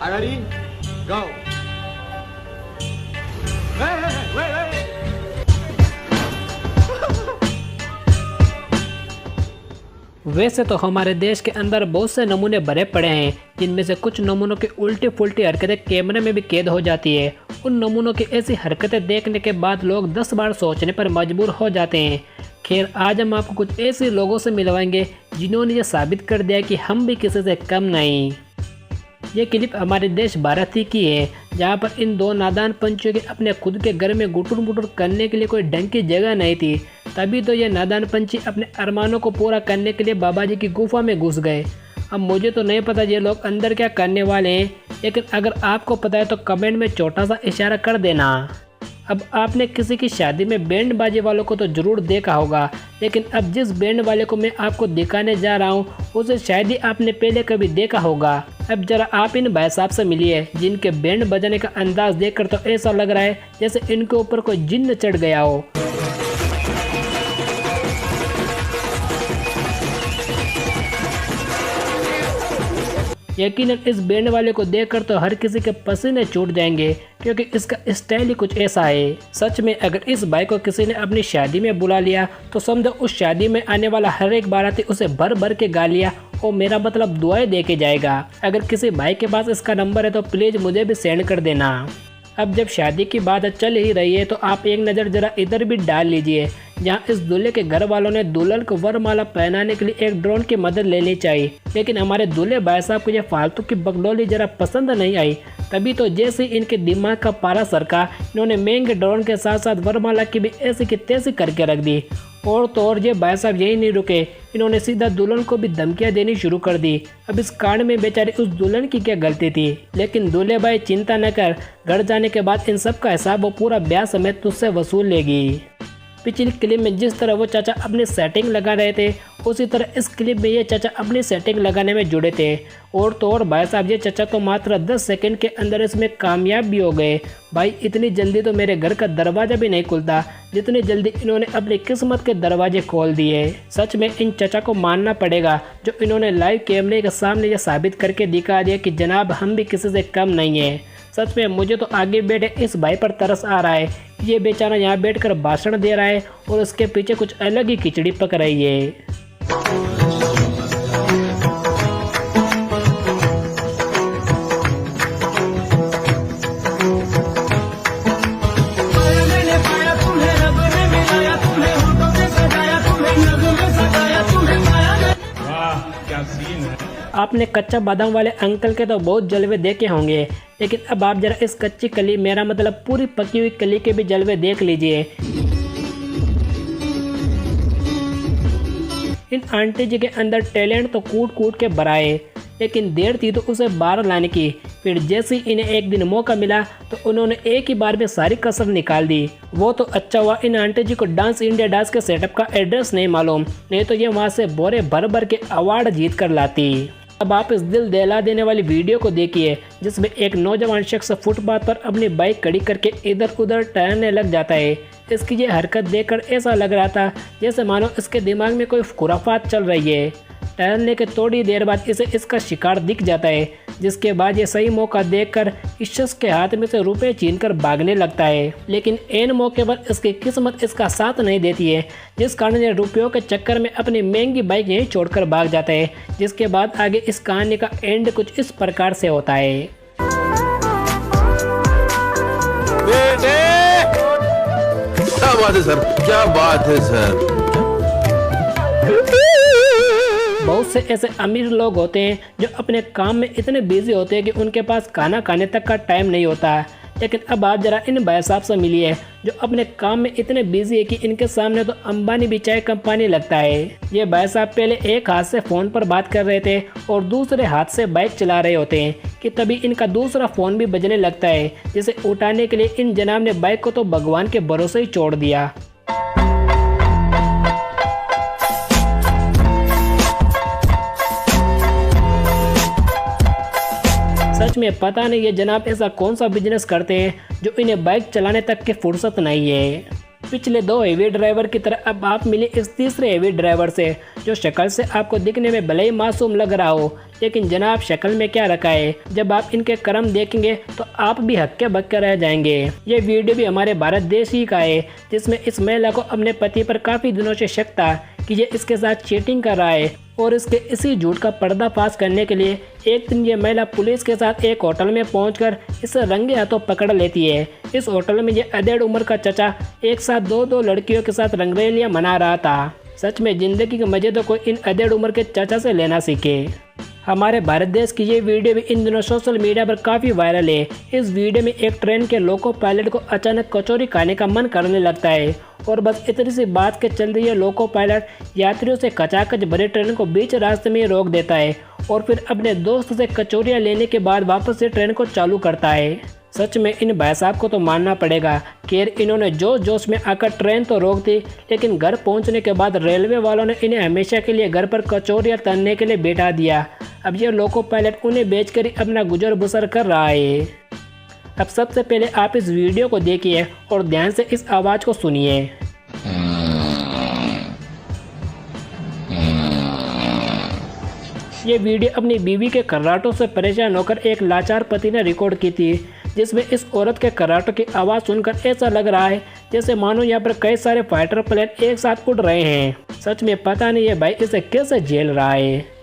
Are you ready? Go. Hey, hey, hey, wait, wait. वैसे तो हमारे देश के अंदर बहुत से नमूने भरे पड़े हैं, जिनमें से कुछ नमूनों की उल्टी पुल्टी हरकतें कैमरे में भी कैद हो जाती है। उन नमूनों की ऐसी हरकतें देखने के बाद लोग 10 बार सोचने पर मजबूर हो जाते हैं। खैर, आज हम आपको कुछ ऐसे लोगों से मिलवाएंगे जिन्होंने ये साबित कर दिया कि हम भी किसी से कम नहीं। ये क्लिप हमारे देश भारत ही की है, जहाँ पर इन दो नादान पंछियों के अपने खुद के घर में गुटुर मुटुर करने के लिए कोई ढंग की जगह नहीं थी। तभी तो ये नादान पंछी अपने अरमानों को पूरा करने के लिए बाबा जी की गुफा में घुस गए। अब मुझे तो नहीं पता ये लोग अंदर क्या करने वाले हैं, लेकिन अगर आपको पता है तो कमेंट में छोटा सा इशारा कर देना। अब आपने किसी की शादी में बैंड बाजे वालों को तो ज़रूर देखा होगा, लेकिन अब जिस बैंड वाले को मैं आपको दिखाने जा रहा हूँ उसे शायद ही आपने पहले कभी देखा होगा। अब जरा आप इन भाई साहब से मिलिए, जिनके बैंड बजाने का अंदाज देखकर तो ऐसा लग रहा है जैसे इनके ऊपर कोई जिन्न चढ़ गया हो। यकीनन इस बैंड वाले को देखकर तो हर किसी के पसीने छूट जाएंगे, क्योंकि इसका स्टाइल ही कुछ ऐसा है। सच में अगर इस भाई को किसी ने अपनी शादी में बुला लिया तो समझो उस शादी में आने वाला हर एक बाराती उसे भर भर के गा लिया और मेरा मतलब दुआएं दे के जाएगा। अगर किसी भाई के पास इसका नंबर है तो प्लीज़ मुझे भी सेंड कर देना। अब जब शादी की बात चल ही रही है तो आप एक नज़र जरा इधर भी डाल लीजिए, जहाँ इस दूल्हे के घर वालों ने दुल्हन को वरमाला पहनाने के लिए एक ड्रोन की मदद लेनी चाहिए, लेकिन हमारे दूल्हे भाई साहब को ये फालतू की बगडोली जरा पसंद नहीं आई। तभी तो जैसे इनके दिमाग का पारा सरका, इन्होंने महंगे ड्रोन के साथ साथ वरमाला की भी ऐसी की तैसी करके रख दी। और तो और ये भाई साहब यही नहीं रुके, इन्होंने सीधा दुल्हन को भी धमकियां देनी शुरू कर दी। अब इस कांड में बेचारे उस दुल्हन की क्या गलती थी, लेकिन दूल्हे भाई चिंता न कर, घर जाने के बाद इन सब का हिसाब वो पूरा ब्याह समेत तुझसे वसूल लेगी। पिछली क्लिप में जिस तरह वो चाचा अपनी सेटिंग लगा रहे थे, उसी तरह इस क्लिप में ये चाचा अपनी सेटिंग लगाने में जुड़े थे। और तो और भाई साहब ये चाचा तो मात्र 10 सेकंड के अंदर इसमें कामयाब भी हो गए। भाई इतनी जल्दी तो मेरे घर का दरवाज़ा भी नहीं खुलता जितनी जल्दी इन्होंने अपनी किस्मत के दरवाजे खोल दिए। सच में इन चाचा को मानना पड़ेगा, जो इन्होंने लाइव कैमरे के सामने ये साबित करके दिखा दिया कि जनाब हम भी किसी से कम नहीं है। सच में मुझे तो आगे बैठे इस भाई पर तरस आ रहा है। ये बेचारा यहाँ बैठकर भाषण दे रहा है और उसके पीछे कुछ अलग ही खिचड़ी पक रही है। आपने कच्चा बादाम वाले अंकल के तो बहुत जलवे देखे होंगे, लेकिन अब आप जरा इस कच्ची कली, मेरा मतलब पूरी पकी हुई कली के भी जलवे देख लीजिए। इन आंटी जी के अंदर टैलेंट तो कूट कूट के भराए, लेकिन देर थी तो उसे बाहर लाने की। फिर जैसे ही इन्हें एक दिन मौका मिला तो उन्होंने एक ही बार में सारी कसर निकाल दी। वो तो अच्छा हुआ इन आंटी जी को डांस इंडिया डांस के सेटअप का एड्रेस नहीं मालूम, नहीं तो ये वहाँ से बोरे भर भर के अवार्ड जीत कर लाती। अब आप इस दिल दहला देने वाली वीडियो को देखिए, जिसमें एक नौजवान शख्स फुटपाथ पर अपनी बाइक खड़ी करके इधर उधर टहलने लग जाता है। इसकी ये हरकत देखकर ऐसा लग रहा था जैसे मानो इसके दिमाग में कोई खुराफात चल रही है। टहलने के थोड़ी देर बाद इसे इसका शिकार दिख जाता है, जिसके बाद ये सही मौका देखकर इस शख्स के हाथ में से रुपए छीनकर भागने लगता है। लेकिन ऐन मौके पर इसकी किस्मत इसका साथ नहीं देती है, जिस कारण ये रुपयों के चक्कर में अपनी महंगी बाइक यहीं छोड़कर भाग जाता है। जिसके बाद आगे इस कहानी का एंड कुछ इस प्रकार से होता है। क्या बात है सर, क्या बात है सर। बहुत से ऐसे अमीर लोग होते हैं जो अपने काम में इतने बिजी होते हैं कि उनके पास खाना खाने तक का टाइम नहीं होता है। लेकिन अब आप जरा इन भाई साहब से मिलिए, जो अपने काम में इतने बिजी है कि इनके सामने तो अंबानी भी चाय कम पानी लगता है। ये भाई साहब पहले एक हाथ से फ़ोन पर बात कर रहे थे और दूसरे हाथ से बाइक चला रहे होते हैं कि तभी इनका दूसरा फ़ोन भी बजने लगता है, जिसे उठाने के लिए इन जनाब ने बाइक को तो भगवान के भरोसे ही छोड़ दिया। सच में पता नहीं ये जनाब ऐसा कौन सा बिजनेस करते हैं जो इन्हें बाइक चलाने तक की फुर्सत नहीं है। पिछले 2 हेवी ड्राइवर की तरह अब आप मिले इस तीसरे हेवी ड्राइवर से, जो शक्ल से आपको दिखने में भले ही मासूम लग रहा हो, लेकिन जनाब शक्ल में क्या रखा है। जब आप इनके कर्म देखेंगे तो आप भी हक्के बक्के रह जाएंगे। ये वीडियो भी हमारे भारत देश ही का है, जिसमें इस महिला को अपने पति पर काफ़ी दिनों से शक था कि ये इसके साथ चीटिंग कर रहा है, और इसके इसी झूठ का पर्दाफाश करने के लिए एक दिन ये महिला पुलिस के साथ एक होटल में पहुंचकर इसे रंगे हाथों पकड़ लेती है। इस होटल में ये अधेड़ उम्र का चचा एक साथ दो लड़कियों के साथ रंगरेलियां मना रहा था। सच में ज़िंदगी के मज़े तो कोई इन अधेड़ उम्र के चाचा से लेना सीखे। हमारे भारत देश की ये वीडियो भी इन दिनों सोशल मीडिया पर काफ़ी वायरल है। इस वीडियो में एक ट्रेन के लोको पायलट को अचानक कचौरी खाने का मन करने लगता है, और बस इतनी सी बात के चलते ये लोको पायलट यात्रियों से कचाकच भरे ट्रेन को बीच रास्ते में ही रोक देता है, और फिर अपने दोस्त से कचौरियाँ लेने के बाद वापस से ट्रेन को चालू करता है। सच में इन भाई साहब को तो मानना पड़ेगा। खैर इन्होंने जोश में आकर ट्रेन तो रोक दी, लेकिन घर पहुंचने के बाद रेलवे वालों ने इन्हें हमेशा के लिए घर पर कचौरियाँ तलने के लिए बैठा दिया। अब ये लोको पायलट उन्हें बेचकर ही अपना गुजर बसर कर रहा है। अब सबसे पहले आप इस वीडियो को देखिए और ध्यान से इस आवाज़ को सुनिए। ये वीडियो अपनी बीवी के खर्राटों से परेशान होकर एक लाचार पति ने रिकॉर्ड की थी, जिसमें इस औरत के खर्राटों की आवाज़ सुनकर ऐसा लग रहा है जैसे मानो यहाँ पर कई सारे फाइटर प्लेन एक साथ उड़ रहे हैं। सच में पता नहीं ये भाई इसे कैसे झेल रहा है।